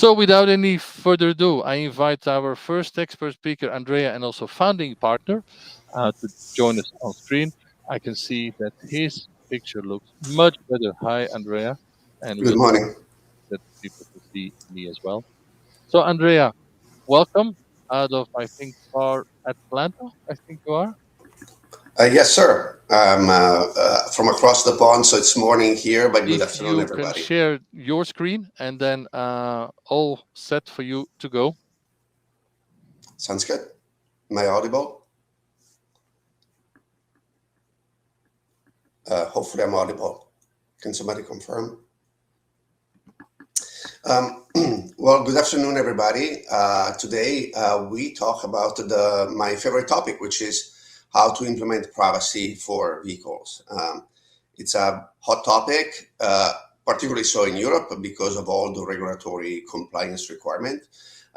So without any further ado, I invite our first expert speaker, Andrea, and also founding partner, to join us on screen. I can see that his picture looks much better. Hi, Andrea, and Good we'll try morning. that people to see me as well. So, Andrea, welcome out of, I think, far Atlanta, I think you are. Yes, sir. I'm from across the pond, so it's morning here, but good If afternoon, you can everybody. share your screen and then all set for you to go. Sounds good. Am I audible? Hopefully, I'm audible. Can somebody confirm? Um, well, good afternoon, everybody. Today, we talk about my favorite topic, which is how to implement privacy for vehicles. It's a hot topic, particularly so in Europe because of all the regulatory compliance requirement.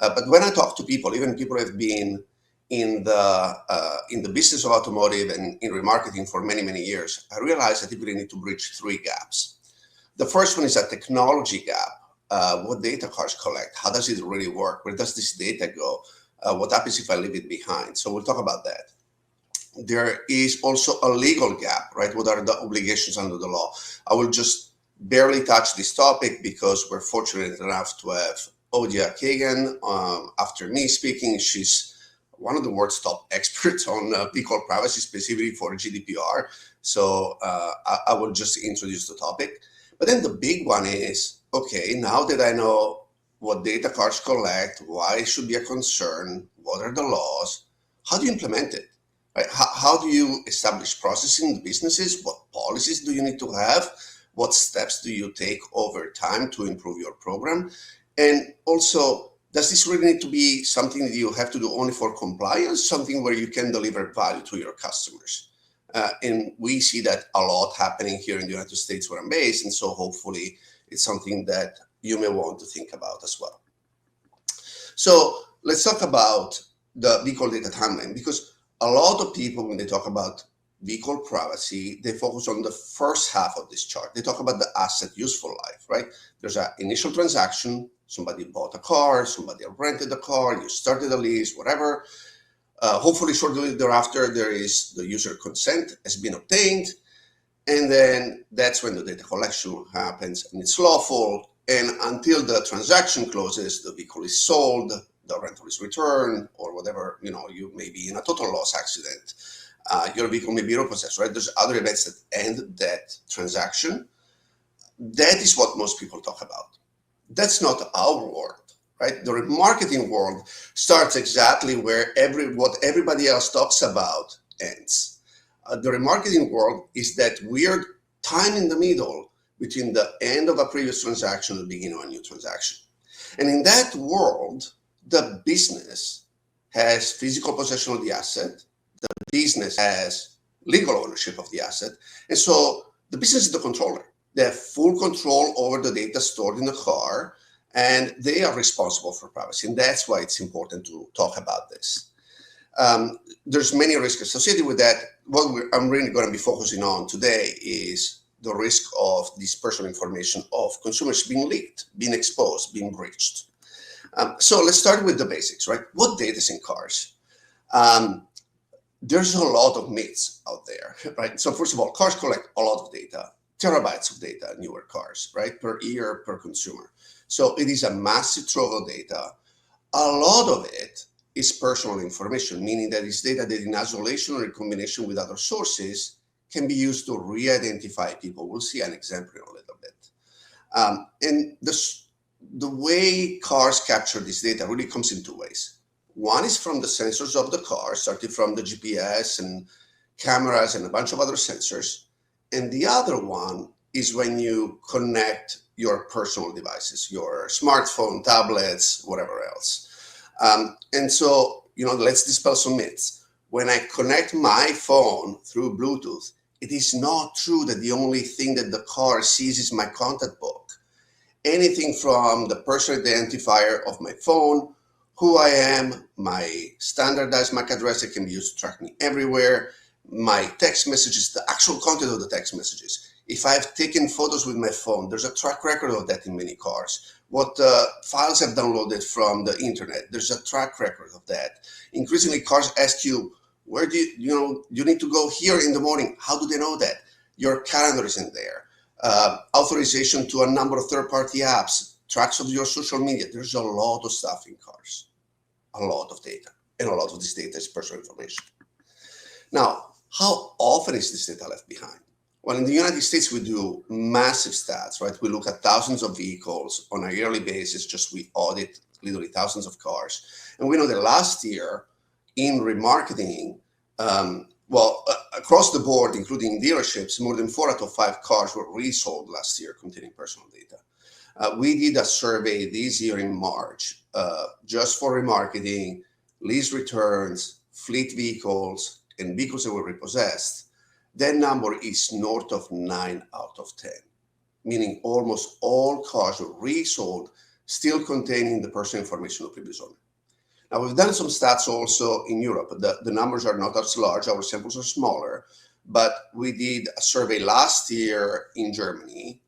But when I talk to people, even people who have been in the business of automotive and in remarketing for many, many years, I realize that people need to bridge three gaps. The first one is a technology gap. What data cars collect? How does it really work? Where does this data go? What happens if I leave it behind? So we'll talk about that. There is also a legal gap, right? What are the obligations under the law? I will just barely touch this topic because we're fortunate enough to have Odia Kagan after me speaking. She's one of the world's top experts on vehicle privacy, specifically for GDPR. So I will just introduce the topic. But then the big one is, okay, now that I know what data cars collect, why it should be a concern, what are the laws, how do you implement it? Right? How do you establish processing the businesses? What policies do you need to have? What steps do you take over time to improve your program? And also, does this really need to be something that you have to do only for compliance, something where you can deliver value to your customers? And we see that a lot happening here in the United States where I'm based. And so hopefully it's something that you may want to think about as well. So let's talk about the vehicle data timeline, because a lot of people, when they talk about vehicle privacy, they focus on the first half of this chart. They talk about the asset useful life, right? There's an initial transaction. Somebody bought a car, somebody rented a car, you started a lease, whatever. Hopefully, shortly thereafter, there is the user consent has been obtained. And then that's when the data collection happens and it's lawful. And until the transaction closes, the vehicle is sold, the rental is returned, or whatever, you may be in a total loss accident. Your vehicle may be repossessed, right? There's other events that end that transaction. That is what most people talk about. That's not our world, right? The remarketing world starts exactly where what everybody else talks about ends. The remarketing world is that weird time in the middle between the end of a previous transaction and the beginning of a new transaction. And in that world, the business has physical possession of the asset, the business has legal ownership of the asset, and so the business is the controller. They have full control over the data stored in the car, and they are responsible for privacy. And that's why it's important to talk about this. There's many risks associated with that. What I'm really going to be focusing on today is the risk of this personal information of consumers being leaked, being exposed, being breached. So let's start with the basics, right? What data is in cars? There's a lot of myths out there, right? So first of all, cars collect a lot of data, terabytes of data, newer cars, right? Per year, per consumer. So it is a massive trove of data. A lot of it is personal information, meaning that it's data that in isolation or in combination with other sources can be used to re-identify people. We'll see an example in a little bit. And the way cars capture this data really comes in two ways. One is from the sensors of the car, starting from the GPS and cameras and a bunch of other sensors. And the other one is when you connect your personal devices, your smartphone, tablets, whatever else. And so, let's dispel some myths. When I connect my phone through Bluetooth, it is not true that the only thing that the car sees is my contact book. Anything from the personal identifier of my phone, who I am, my standardized MAC address that can be used to track me everywhere, my text messages, the actual content of the text messages. If I've taken photos with my phone, there's a track record of that in many cars. What files I've downloaded from the internet, there's a track record of that. Increasingly, cars ask you, where do you need to go here in the morning. How do they know that? Your calendar is in there. Authorization to a number of third-party apps, tracks of your social media. There's a lot of stuff in cars, a lot of data, and a lot of this data is personal information. Now, how often is this data left behind? Well, in the United States, we do massive stats, right? We look at thousands of vehicles on a yearly basis, just we audit literally thousands of cars. And we know that last year in remarketing, across the board, including dealerships, more than 4 out of 5 cars were resold last year containing personal data. We did a survey this year in March, just for remarketing, lease returns, fleet vehicles, and vehicles that were repossessed. That number is north of 9 out of 10, meaning almost all cars were resold, still containing the personal information of previous owner. Now, we've done some stats also in Europe. The numbers are not as large, our samples are smaller, but we did a survey last year in Germany,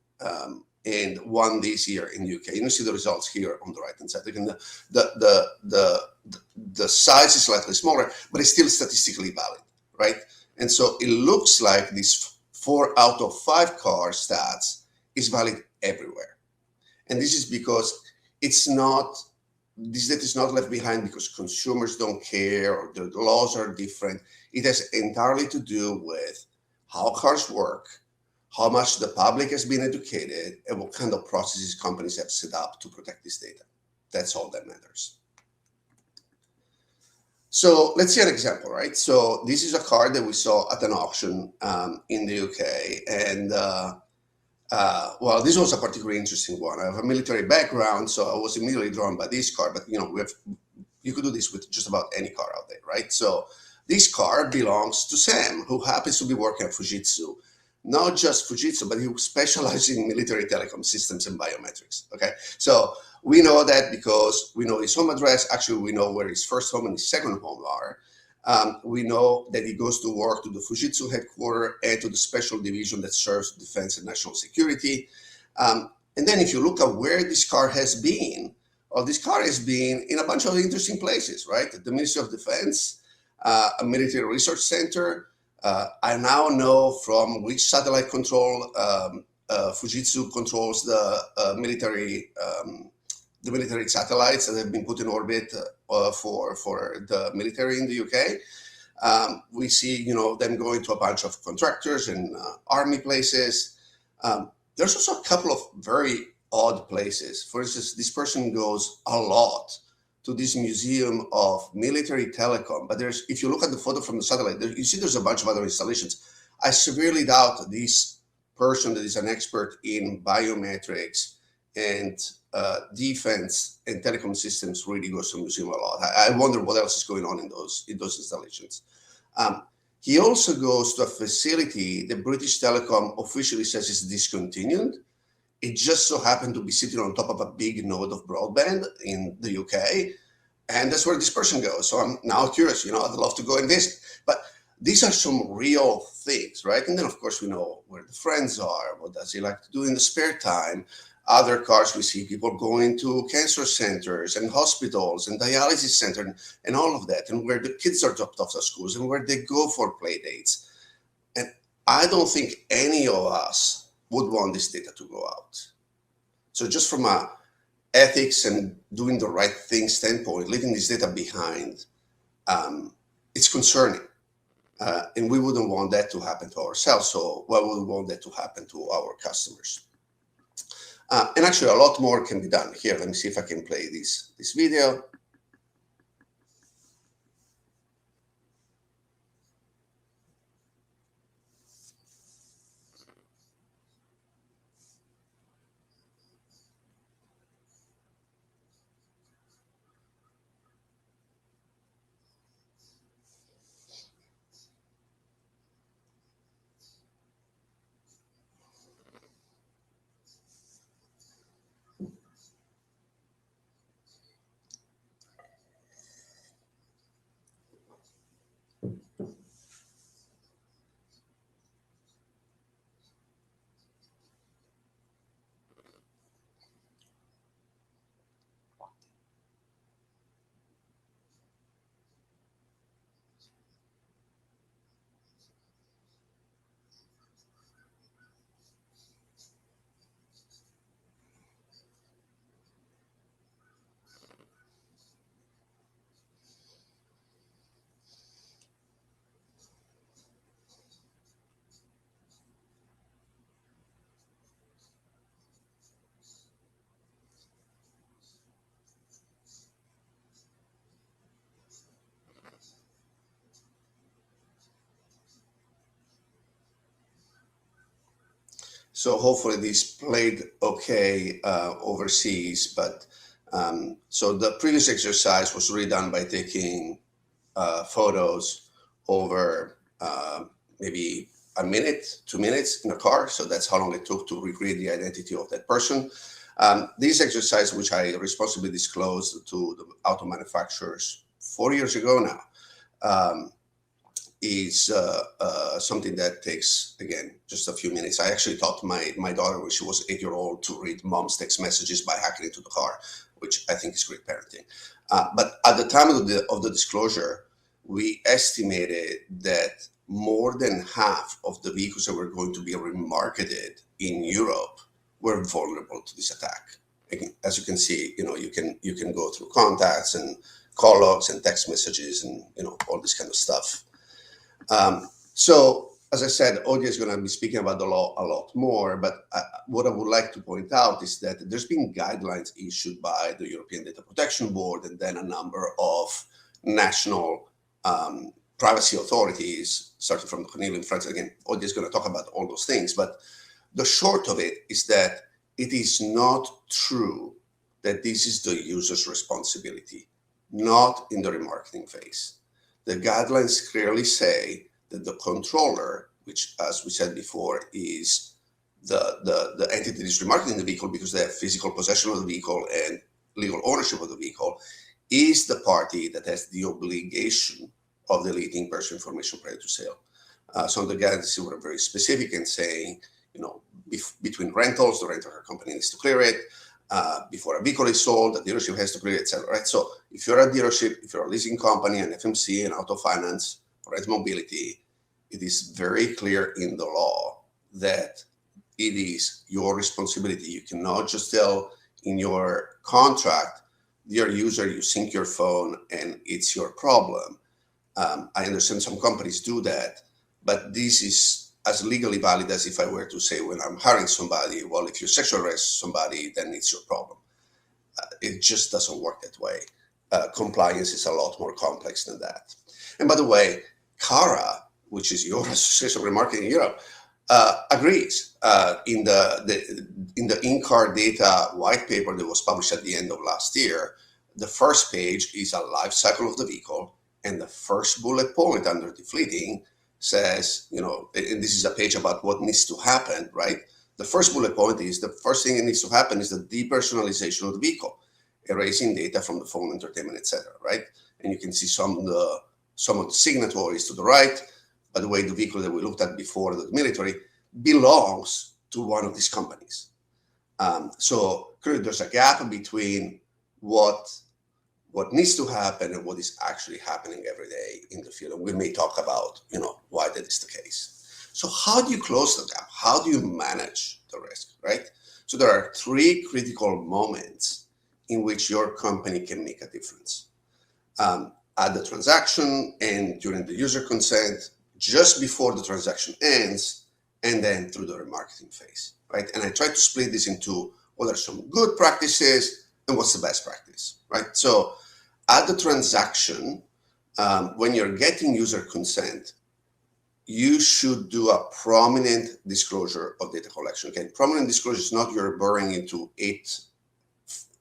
and one this year in the UK. You see the results here on the right-hand side. Again, the size is slightly smaller, but it's still statistically valid, right? And so it looks like this 4 out of 5 car stats is valid everywhere. And this is because this data is not left behind because consumers don't care or the laws are different. It has entirely to do with how cars work, how much the public has been educated, and what kind of processes companies have set up to protect this data. That's all that matters. So let's see an example, right? So this is a car that we saw at an auction in the UK. And this was a particularly interesting one. I have a military background, so I was immediately drawn by this car. But you could do this with just about any car out there, right? So this car belongs to Sam, who happens to be working at Fujitsu. Not just Fujitsu, but he specializes in military telecom systems and biometrics. Okay, so we know that because we know his home address. Actually, we know where his first home and his second home are. We know that he goes to work to the Fujitsu headquarters and to the special division that serves defense and national security. And then if you look at where this car has been, this car has been in a bunch of interesting places, right? The Ministry of Defense, a military research center. I now know from which satellite control Fujitsu controls the military satellites that have been put in orbit for the military in the UK. We see them going to a bunch of contractors and army places. There's also a couple of very odd places. For instance, this person goes a lot to this museum of military telecom. But if you look at the photo from the satellite, you see there's a bunch of other installations. I severely doubt that this person that is an expert in biometrics and defense and telecom systems really goes to the museum a lot. I wonder what else is going on in those installations. He also goes to a facility that British Telecom officially says is discontinued. It just so happened to be sitting on top of a big node of broadband in the UK. And that's where this person goes. So I'm now curious, I'd love to go and visit. But these are some real things, right? And then, of course, we know where the friends are. What does he like to do in the spare time? Other cars, we see people going to cancer centers and hospitals and dialysis centers and all of that, and where the kids are dropped off at schools and where they go for play dates. And I don't think any of us would want this data to go out. So just from a ethics and doing the right thing standpoint, leaving this data behind, it's concerning. And we wouldn't want that to happen to ourselves. So why would we want that to happen to our customers? And actually, a lot more can be done. Here, let me see if I can play this video. So hopefully this played okay overseas. But so the previous exercise was really done by taking photos over maybe a minute, 2 minutes in a car. So that's how long it took to recreate the identity of that person. This exercise, which I responsibly disclosed to the auto manufacturers 4 years ago now, um, is something that takes, again, just a few minutes. I actually taught my daughter when she was 8 years old to read mom's text messages by hacking into the car, which I think is great parenting. But at the time of the disclosure, we estimated that more than half of the vehicles that were going to be remarketed in Europe were vulnerable to this attack. Again, as you can see, you can go through contacts and call logs and text messages and all this kind of stuff. So, as I said, Odia is going to be speaking about the law a lot more. But what I would like to point out is that there's been guidelines issued by the European Data Protection Board and then a number of national privacy authorities, starting from the Cornelian France. Again, Odia is going to talk about all those things. But the short of it is that it is not true that this is the user's responsibility, not in the remarketing phase. The guidelines clearly say that the controller, which, as we said before, is the entity that is remarketing the vehicle because they have physical possession of the vehicle and legal ownership of the vehicle, is the party that has the obligation of deleting personal information prior to sale. So the guidelines were very specific in saying, between rentals, the rental car company needs to clear it. Before a vehicle is sold, the dealership has to clear it, etc. Right? So if you're a dealership, if you're a leasing company, an FMC, an auto finance, or Rent Mobility, it is very clear in the law that it is your responsibility. You cannot just tell in your contract, dear user, you sync your phone and it's your problem. I understand some companies do that, but this is as legally valid as if I were to say when I'm hiring somebody, well, if you sexual arrest somebody, then it's your problem. It just doesn't work that way. Compliance is a lot more complex than that. And by the way, CARA, which is your Association of Remarketing in Europe, agrees. In the in-car data white paper that was published at the end of last year, the first page is a life cycle of the vehicle, and the first bullet point under Delfeeting says, and this is a page about what needs to happen, right? The first bullet point is the first thing that needs to happen is the depersonalization of the vehicle, erasing data from the phone, entertainment, etc. Right? And you can see some of the signatories to the right. By the way, the vehicle that we looked at before, the military, belongs to one of these companies. So clearly, there's a gap between what needs to happen and what is actually happening every day in the field. And we may talk about, why that is the case. So how do you close the gap? How do you manage the risk, right? So there are three critical moments in which your company can make a difference. At the transaction and during the user consent, just before the transaction ends, and then through the remarketing phase, right? And I try to split this into what are some good practices and what's the best practice, right? So at the transaction, when you're getting user consent, you should do a prominent disclosure of data collection. Okay, prominent disclosure is not you're burying into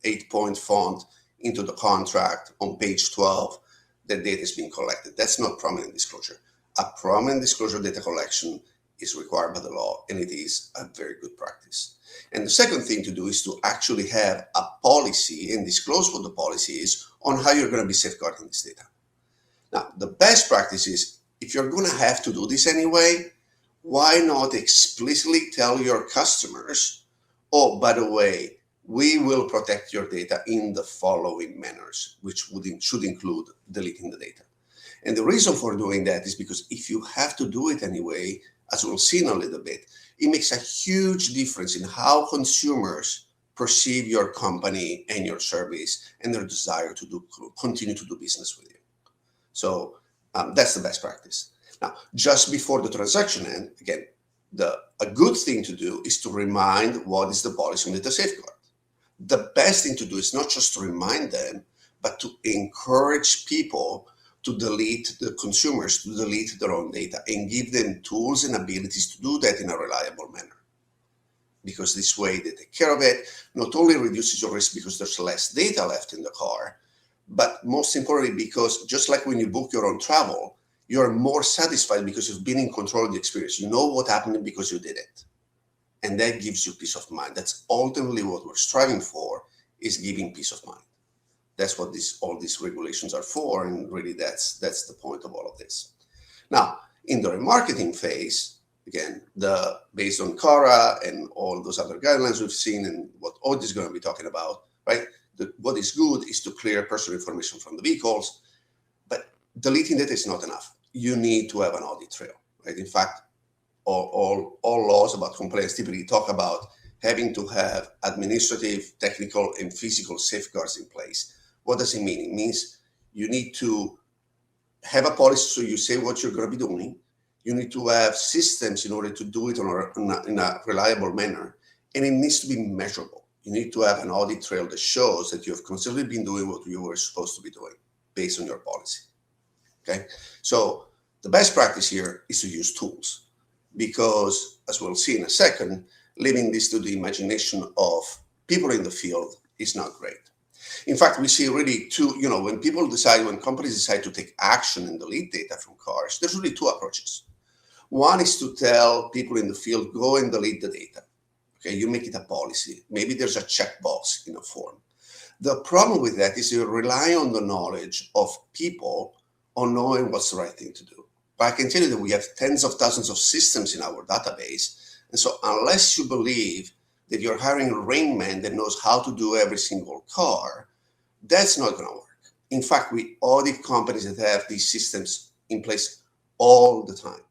eight-point font into the contract on page 12 that data is being collected. That's not prominent disclosure. A prominent disclosure of data collection is required by the law, and it is a very good practice. And the second thing to do is to actually have a policy and disclose what the policy is on how you're going to be safeguarding this data. Now, the best practice is if you're going to have to do this anyway, why not explicitly tell your customers, oh, by the way, we will protect your data in the following manners, which should include deleting the data. And the reason for doing that is because if you have to do it anyway, as we'll see in a little bit, it makes a huge difference in how consumers perceive your company and your service and their desire to continue to do business with you. So that's the best practice. Now, just before the transaction end, again, a good thing to do is to remind what is the policy on data safeguard. The best thing to do is not just to remind them, but to encourage people to delete the consumers, to delete their own data and give them tools and abilities to do that in a reliable manner. because this way they take care of it. Not only reduces your risk because there's less data left in the car, but most importantly, because just like when you book your own travel, you're more satisfied because you've been in control of the experience. You know what happened because you did it. And that gives you peace of mind. That's ultimately what we're striving for, is giving peace of mind. That's what all these regulations are for, and really that's the point of all of this. Now, in the remarketing phase, again, based on CARA and all those other guidelines we've seen and what Audit is going to be talking about, right? What is good is to clear personal information from the vehicles, but deleting data is not enough. You need to have an audit trail, right? In fact, all laws about compliance typically talk about having to have administrative, technical, and physical safeguards in place. What does it mean? It means you need to have a policy so you say what you're going to be doing. You need to have systems in order to do it in a reliable manner, and it needs to be measurable. You need to have an audit trail that shows that you have consistently been doing what you were supposed to be doing based on your policy. Okay, so the best practice here is to use tools, because, as we'll see in a second, leaving this to the imagination of people in the field is not great. In fact, we see really when companies decide to take action and delete data from cars, there's really two approaches. One is to tell people in the field, go and delete the data. Okay, you make it a policy. Maybe there's a checkbox in a form. The problem with that is you rely on the knowledge of people on knowing what's the right thing to do. But I can tell you that we have tens of thousands of systems in our database. And so unless you believe that you're hiring a Rain Man that knows how to do every single car, that's not going to work. In fact, we audit companies that have these systems in place all the time.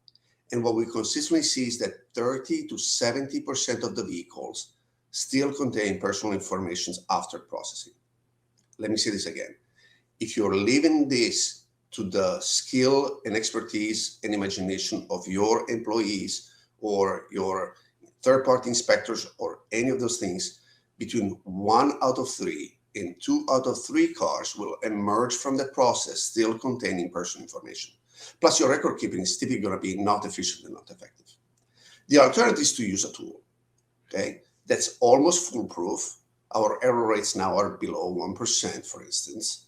And what we consistently see is that 30 to 70% of the vehicles still contain personal information after processing. Let me say this again. If you're leaving this to the skill and expertise and imagination of your employees or your third-party inspectors or any of those things, between 1 out of 3 and 2 out of 3 cars will emerge from that process still containing personal information. Plus, your record keeping is typically going to be not efficient and not effective. The alternative is to use a tool, okay? That's almost foolproof. Our error rates now are below 1%, for instance.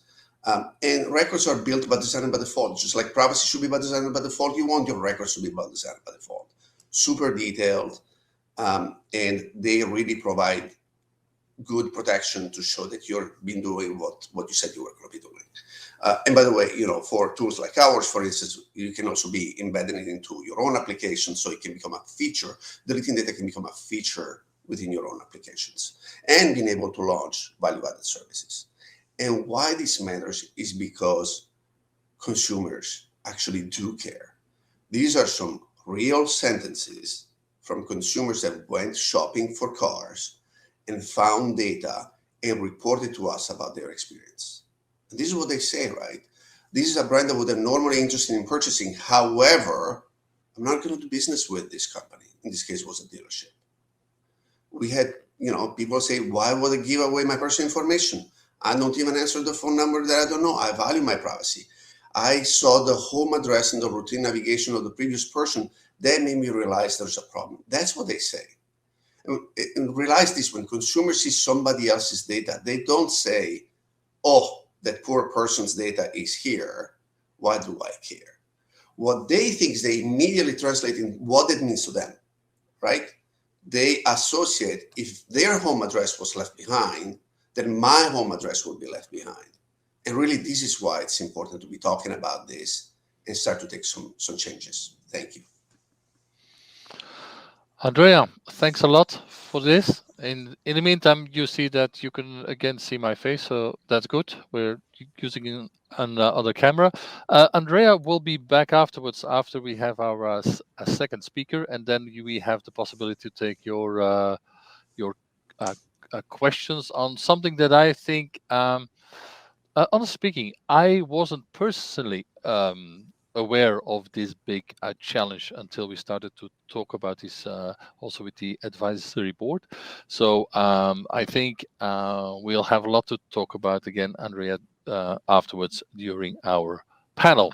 And records are built by design and by default. Just like privacy should be by design and by default, you want your records to be by design and by default. Super detailed, and they really provide good protection to show that you've been doing what you said you were going to be doing. And by the way, for tools like ours, for instance, you can also be embedding it into your own application, so it can become a feature. Deleting data can become a feature within your own applications, and being able to launch value-added services. And why this matters is because consumers actually do care. These are some real sentences from consumers that went shopping for cars and found data and reported to us about their experience. And this is what they say, right? This is a brand that would have normally interested in purchasing. However, I'm not going to do business with this company. In this case, it was a dealership. We had, people say, why would I give away my personal information? I don't even answer the phone number that I don't know. I value my privacy. I saw the home address and the routine navigation of the previous person. That made me realize there's a problem. That's what they say. And realize this, when consumers see somebody else's data, they don't say, oh, that poor person's data is here. Why do I care? What they think is they immediately translate in what it means to them, right? They associate, if their home address was left behind, then my home address will be left behind. And really, this is why it's important to be talking about this and start to take some changes. Thank you. Andrea, thanks a lot for this. In the meantime, you see that you can again see my face, so that's good. We're using an other camera. Andrea will be back afterwards after we have our a second speaker, and then we have the possibility to take your uh, questions on something that I think. Honestly speaking, I wasn't personally aware of this big challenge until we started to talk about this also with the advisory board. So I think we'll have a lot to talk about again, Andrea, afterwards during our panel.